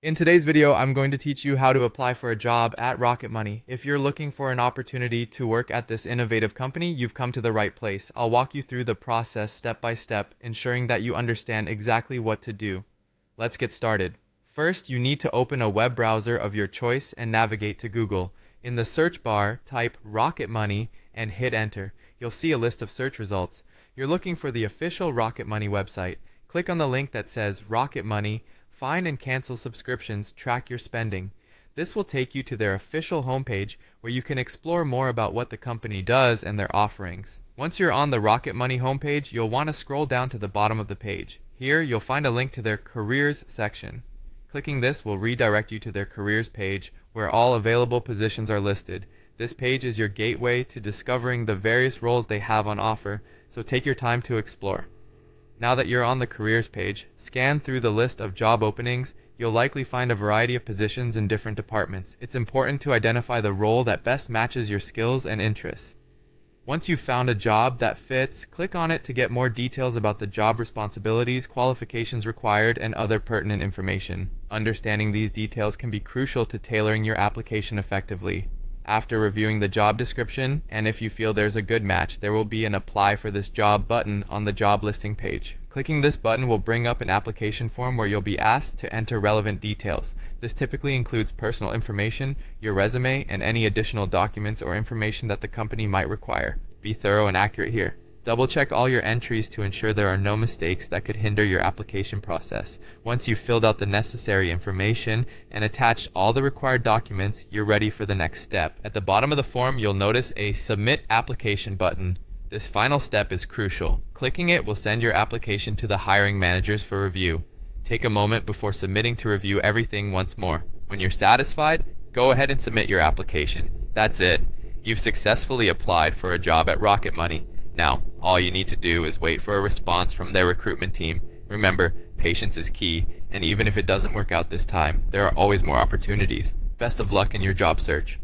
In today's video, I'm going to teach you how to apply for a job at Rocket Money. If you're looking for an opportunity to work at this innovative company, you've come to the right place. I'll walk you through the process step by step, ensuring that you understand exactly what to do. Let's get started. First, you need to open a web browser of your choice and navigate to Google. In the search bar, type Rocket Money and hit enter. You'll see a list of search results. You're looking for the official Rocket Money website. Click on the link that says Rocket Money. Find and cancel subscriptions, track your spending. This will take you to their official homepage where you can explore more about what the company does and their offerings. Once you're on the Rocket Money homepage, you'll want to scroll down to the bottom of the page. Here, you'll find a link to their careers section. Clicking this will redirect you to their careers page where all available positions are listed. This page is your gateway to discovering the various roles they have on offer, so take your time to explore. Now that you're on the careers page, scan through the list of job openings. You'll likely find a variety of positions in different departments. It's important to identify the role that best matches your skills and interests. Once you've found a job that fits, click on it to get more details about the job responsibilities, qualifications required, and other pertinent information. Understanding these details can be crucial to tailoring your application effectively. After reviewing the job description, and if you feel there's a good match, there will be an Apply for this job button on the job listing page. Clicking this button will bring up an application form where you'll be asked to enter relevant details. This typically includes personal information, your resume, and any additional documents or information that the company might require. Be thorough and accurate here. Double-check all your entries to ensure there are no mistakes that could hinder your application process. Once you've filled out the necessary information and attached all the required documents, you're ready for the next step. At the bottom of the form, you'll notice a Submit Application button. This final step is crucial. Clicking it will send your application to the hiring managers for review. Take a moment before submitting to review everything once more. When you're satisfied, go ahead and submit your application. That's it. You've successfully applied for a job at Rocket Money. Now, all you need to do is wait for a response from their recruitment team. Remember, patience is key, and even if it doesn't work out this time, there are always more opportunities. Best of luck in your job search.